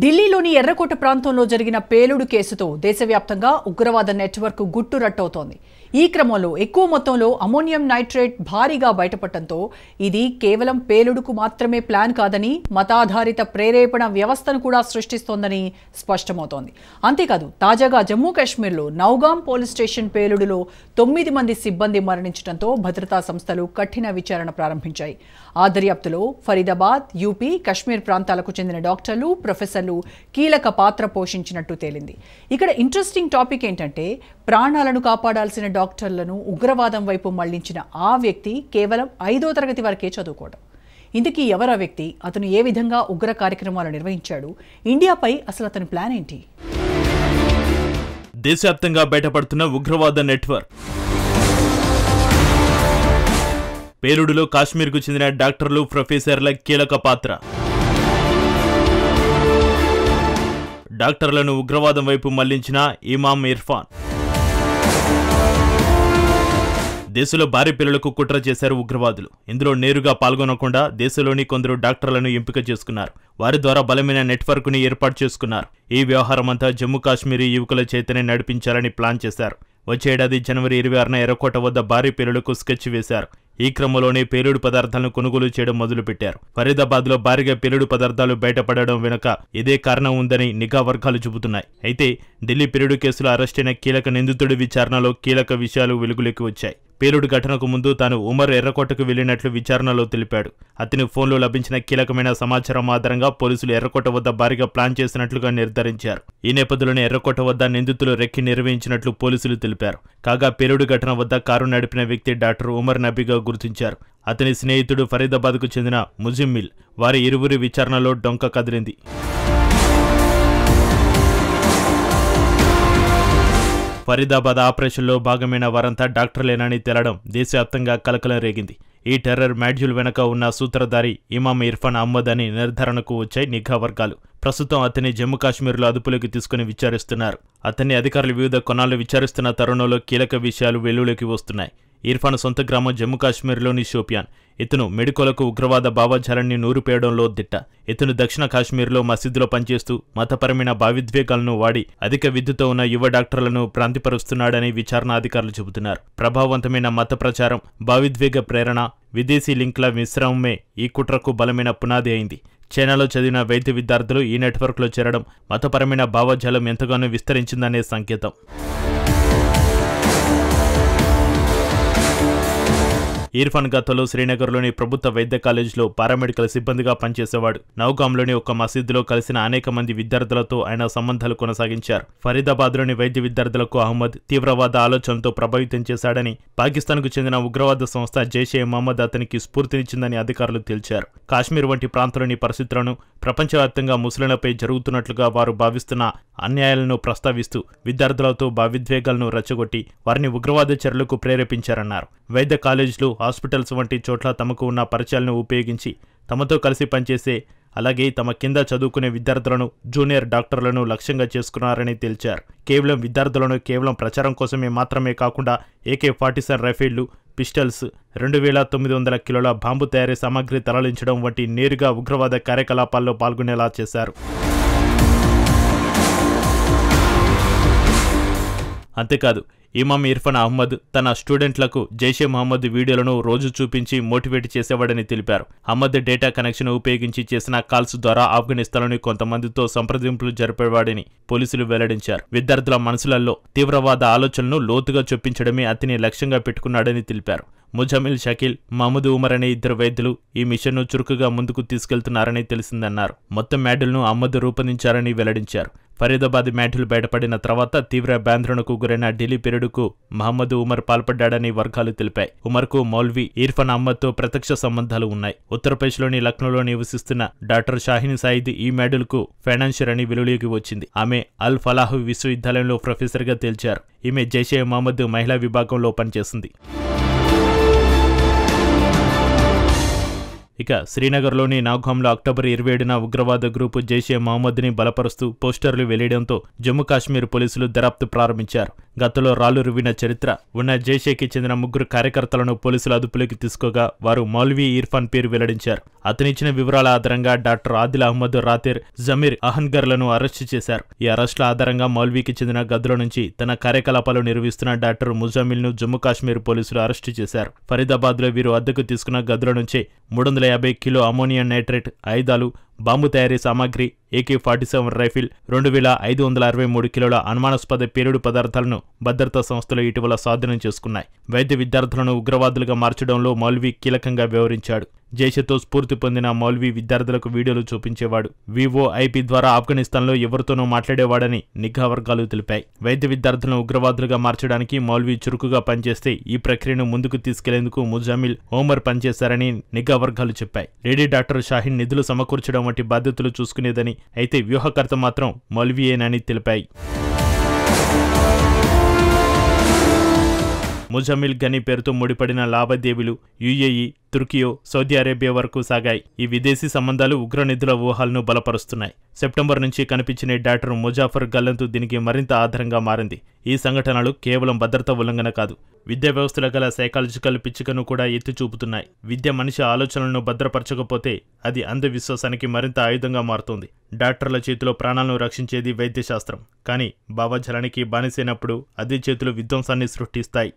ఢిల్లీలోని ఎర్రకోట ప్రాంతంలో జరిగిన పేలుడు కేసుతో దేశవ్యాప్తంగా ఉగ్రవాద నెట్వర్క్ గుట్టురట్టవుతోంది. ఈ క్రమంలో ఎక్కువ మొత్తంలో అమోనియం నైట్రేట్ భారీగా బయటపడటంతో ఇది కేవలం పేలుడుకు మాత్రమే ప్లాన్ కాదని, మతాధారిత ప్రేరేపణ వ్యవస్థను కూడా సృష్టిస్తోందని స్పష్టమవుతోంది. అంతేకాదు, తాజాగా జమ్మూ కాశ్మీర్లో నౌగాం పోలీస్ స్టేషన్ పేలుడులో 9 మంది సిబ్బంది మరణించడంతో భద్రతా సంస్థలు కఠిన విచారణ ప్రారంభించాయి. ఆ దర్యాప్తులో ఫరీదాబాద్, యూపీ, కశ్మీర్ ప్రాంతాలకు చెందిన డాక్టర్లు, ప్రొఫెసర్లు కీలక పాత్ర పోషించినట్టు తేలింది. ఇక్కడ ఇంట్రెస్టింగ్ టాపిక్ ఏంటంటే, ప్రాణాలను కాపాడాల్సిన డాక్టర్లను ఉగ్రవాదం వైపు మళ్లించిన ఆ వ్యక్తి కేవలం 5వ తరగతి వరకే చదువుకోవడం. ఇందుకీ ఎవరా వ్యక్తి? అతను ఏ విధంగా ఉగ్ర కార్యక్రమాలు నిర్వహించాడు? ఇండియాపై అసలు అతని ప్లాన్ ఏంటి? దేశవ్యాప్తంగా బయటపడుతున్న ఉగ్రవాద నెట్వర్క్. పేలుడులో కాశ్మీర్కు చెందిన డాక్టర్లు, ప్రొఫెసర్ల కీలక పాత్ర. డాక్టర్లను ఉగ్రవాదం వైపు మళ్లించిన ఇమామ్ ఇర్ఫాన్. దేశంలో భారీ పేలుళ్లకు కుట్ర చేశారు ఉగ్రవాదులు. ఇందులో నేరుగా పాల్గొనకుండా దేశంలోని కొందరు డాక్టర్లను ఎంపిక చేసుకున్నారు. వారి ద్వారా బలమైన నెట్వర్క్ని ఏర్పాటు చేసుకున్నారు. ఈ వ్యవహారమంతా జమ్మూ కాశ్మీరీ యువకుల చేతనే నడిపించాలని ప్లాన్ చేశారు. వచ్చే ఏడాది జనవరి 26న ఎర్రకోట వద్ద భారీ పేలుడుకు స్కెచ్ వేశారు. ఈ క్రమంలోనే పేలుడు పదార్థాలను కొనుగోలు చేయడం మొదలుపెట్టారు. ఫరీదాబాద్లో భారీగా పేలుడు పదార్థాలు బయటపడడం వెనుక ఇదే కారణం ఉందని నిఘా వర్గాలు చెబుతున్నాయి. అయితే ఢిల్లీ పేలుడు కేసులో అరెస్టైన కీలక నిందితుడి విచారణలో కీలక విషయాలు వెలుగులోకి వచ్చాయి. పేలుడు ఘటనకు ముందు తాను ఉమర్ ఎర్రకోటకు వెళ్లినట్లు విచారణలో తెలిపాడు. అతని ఫోన్లో లభించిన కీలకమైన సమాచారం ఆధారంగా పోలీసులు ఎర్రకోట వద్ద భారీగా ప్లాన్ చేసినట్లుగా నిర్ధారించారు. ఈ నేపథ్యంలోనే ఎర్రకోట వద్ద నిందితులు రెక్కి నిర్వహించినట్లు పోలీసులు తెలిపారు. కాగా పేలుడు ఘటన వద్ద కారు నడిపిన వ్యక్తి డాక్టర్ ఉమర్ నబీగా గుర్తించారు. అతని స్నేహితుడు ఫరీదాబాద్కు చెందిన ముజిమ్మిల్. వారి ఇరువురి విచారణలో డొంక కదిలింది. ఫరీదాబాద్ ఆపరేషన్లో భాగమైన వారంతా డాక్టర్లేనని తేలడం దేశవ్యాప్తంగా కలకలం రేగింది. ఈ టెర్రర్ మాడ్యూల్ వెనక ఉన్న సూత్రధారి ఇమామ్ ఇర్ఫాన్ అహ్మద్ అని నిర్ధారణకు వచ్చాయి నిఘా వర్గాలు. ప్రస్తుతం అతన్ని జమ్మూ కాశ్మీర్లో అదుపులోకి తీసుకుని విచారిస్తున్నారు. అతన్ని అధికారులు వివిధ కోణాల్లో విచారిస్తున్న తరుణంలో కీలక విషయాలు వెలుగులోకి వస్తున్నాయి. ఇర్ఫాన్ సొంత గ్రామం జమ్మూ కాశ్మీర్లోని షోపియాన్. ఇతను మెడికోలకు ఉగ్రవాద భావజాలాన్ని నూరిపేయడంలో దిట్ట. ఇతను దక్షిణ కాశ్మీర్లో మసీదులో పనిచేస్తూ మతపరమైన భావోద్వేగాలను వాడి అధిక విద్యతో ఉన్న యువ డాక్టర్లను ప్రాంతిపరుస్తున్నాడని విచారణ అధికారులు చెబుతున్నారు. ప్రభావవంతమైన మత ప్రచారం, భావోద్వేగ ప్రేరణ, విదేశీ లింక్ల మిశ్రమమే ఈ కుట్రకు బలమైన పునాది అయింది. చైనాలో చదివిన వైద్య విద్యార్థులు ఈ నెట్వర్క్లో చేరడం మతపరమైన భావజాలం ఎంతగానో విస్తరించిందనే సంకేతం. ఇర్ఫాన్ గతంలో శ్రీనగర్లోని ప్రభుత్వ వైద్య కాలేజీలో పారామెడికల్ సిబ్బందిగా పనిచేసేవాడు. నౌగాంలోని ఒక మసీదులో కలిసిన అనేక మంది విద్యార్థులతో ఆయన సంబంధాలు కొనసాగించారు. ఫరీదాబాద్లోని వైద్య విద్యార్థులకు అహ్మద్ తీవ్రవాద ఆలోచనలతో ప్రభావితం చేశాడని, పాకిస్తాన్కు చెందిన ఉగ్రవాద సంస్థ జైషే మహమ్మద్ అతనికి స్ఫూర్తినిచ్చిందని అధికారులు తేల్చారు. కాశ్మీర్ వంటి ప్రాంతంలోని పరిస్థితులను, ప్రపంచవ్యాప్తంగా ముస్లింలపై జరుగుతున్నట్లుగా వారు భావిస్తున్న అన్యాయాలను ప్రస్తావిస్తూ విద్యార్థులతో భావోద్వేగాలను రెచ్చగొట్టి వారిని ఉగ్రవాద చర్యలకు ప్రేరేపించారన్నారు. వైద్య కాలేజీలు, హాస్పిటల్స్ వంటి చోట్ల తమకు ఉన్న పరిచయాలను ఉపయోగించి తమతో కలిసి పనిచేసే, అలాగే తమ కింద చదువుకునే విద్యార్థులను, జూనియర్ డాక్టర్లను లక్ష్యంగా చేసుకున్నారని తేల్చారు. కేవలం విద్యార్థులను కేవలం ప్రచారం కోసమే మాత్రమే కాకుండా AK-47 రైఫిళ్లు, పిస్టల్స్, 2900 కిలోల బాంబు తయారీ సామాగ్రి తరలించడం వంటి నేరుగా ఉగ్రవాద కార్యకలాపాల్లో పాల్గొనేలా చేశారు. అంతేకాదు, ఇమామ్ ఇర్ఫాన్ అహ్మద్ తన స్టూడెంట్లకు జైషే మహమ్మద్ వీడియోలను రోజు చూపించి మోటివేట్ చేసేవాడని తెలిపారు. అహ్మద్ డేటా కనెక్షన్ ఉపయోగించి చేసిన కాల్స్ ద్వారా ఆఫ్ఘనిస్తాన్లోని కొంతమందితో సంప్రదింపులు జరిపేవాడని పోలీసులు వెల్లడించారు. విద్యార్థుల మనసులలో తీవ్రవాద ఆలోచనలను లోతుగా చొప్పించడమే అతని లక్ష్యంగా పెట్టుకున్నాడని తెలిపారు. ముజమిల్, షకీల్, మహమ్మద్ ఉమర్ అనే 2 వైద్యులు ఈ మిషన్ను చురుకుగా ముందుకు తీసుకెళ్తున్నారని తెలిసిందన్నారు. మొత్తం మాడ్యూల్ను అహ్మద్ రూపొందించారని వెల్లడించారు. ఫరీదాబాద్ మాడ్యూల్ బయటపడిన తర్వాత తీవ్ర బ్యాంధ్రణకు గురైన ఢిల్లీ పేలుడుకు మహమ్మద్ ఉమర్ పాల్పడ్డాడని వర్గాలు తెలిపాయి. ఉమర్కు మౌల్వీ ఇర్ఫాన్ అహ్మద్తో ప్రత్యక్ష సంబంధాలు ఉన్నాయి. ఉత్తరప్రదేశ్లోని లక్నోలో నివసిస్తున్న డాక్టర్ షాహీన్ సాయిద్ ఈ మాడ్యూల్కు ఫైనాన్షియర్ అని వెలుగులోకి వచ్చింది. ఆమె అల్ ఫలాహ్ విశ్వవిద్యాలయంలో ప్రొఫెసర్గా తేల్చారు. ఈమె జైషే మహమ్మద్ మహిళా విభాగంలో పనిచేసింది. ఇక శ్రీనగర్లోని నాగ్హామ్లో అక్టోబర్ 27న ఉగ్రవాద గ్రూపు జైషే మహమ్మద్ని బలపరుస్తూ పోస్టర్లు వెళ్లడంతో జమ్మూ కాశ్మీర్ పోలీసులు దర్యాప్తు ప్రారంభించారు. గతంలో రాళ్లు రువ్విన చరిత్ర ఉన్న జైషేకి చెందిన 3 కార్యకర్తలను పోలీసులు అదుపులోకి తీసుకోగా వారు మౌల్వీ ఇర్ఫాన్ పేరు వెల్లడించారు. అతనిచ్చిన వివరాల ఆధారంగా డాక్టర్ ఆదిల్ అహ్మద్ రాతేర్, జమీర్ అహన్గర్లను అరెస్టు చేశారు. ఈ అరెస్టుల ఆధారంగా మౌల్వీకి చెందిన గదుల నుంచి తన కార్యకలాపాలు నిర్వహిస్తున్న డాక్టర్ ముజామిల్ను జమ్మూ కాశ్మీర్ పోలీసులు అరెస్టు చేశారు. ఫరీదాబాద్లో వీరు అద్దెకు తీసుకున్న గదుల నుంచి 350 కిలో అమోనియం నైట్రేట్, ఆయుధాలు, బాంబు తయారీ సామాగ్రి, AK-47 రైఫిల్, 2563 కిలోల అనుమానాస్పద పేలుడు పదార్థాలను భద్రతా సంస్థలు ఇటీవల స్వాధీనం చేసుకున్నాయి. వైద్య విద్యార్థులను ఉగ్రవాదులుగా మార్చడంలో మౌల్వీ కీలకంగా వ్యవహరించాడు. జైషేతో స్ఫూర్తి పొందిన మౌల్వీ విద్యార్థులకు వీడియోలు చూపించేవాడు. VoIP ద్వారా ఆఫ్ఘనిస్తాన్లో ఎవరితోనూ మాట్లాడేవాడని నిఘా వర్గాలు తెలిపాయి. వైద్య విద్యార్థులను ఉగ్రవాదులుగా మార్చడానికి మౌల్వీ చురుకుగా పనిచేస్తే ఈ ప్రక్రియను ముందుకు తీసుకెళ్లేందుకు ముజామిల్, ఓమర్ పనిచేశారని నిఘా వర్గాలు చెప్పాయి. లేడీ డాక్టర్ షాహీన్ నిధులు సమకూర్చడం వంటి బాధ్యతలు చూసుకునేదని, అయితే వ్యూహకర్త మాత్రం మౌల్వీయేనని తెలిపాయి. ముజామిల్ గని పేరుతో ముడిపడిన లావాదేవీలు UAE, తుర్కియో, సౌదీ అరేబియా వరకు సాగాయి. ఈ విదేశీ సంబంధాలు ఉగ్రనిధుల ఊహాలను బలపరుస్తున్నాయి. సెప్టెంబర్ నుంచి కనిపించిన డాక్టర్ ముజాఫర్ గల్లంతు దీనికి మరింత ఆధారంగా మారింది. ఈ సంఘటనలు కేవలం భద్రతా ఉల్లంఘన కాదు, విద్యా వ్యవస్థలో గల సైకాలజికల్ పిచ్చికను కూడా ఎత్తి చూపుతున్నాయి. విద్య మనిషి ఆలోచనలను భద్రపరచకపోతే అది అంధవిశ్వాసానికి మరింత ఆయుధంగా మారుతుంది. డాక్టర్ల చేతిలో ప్రాణాలను రక్షించేది వైద్యశాస్త్రం, కానీ భావజాలానికి బానిసైనప్పుడు అదే చేతులు విధ్వంసాన్ని సృష్టిస్తాయి.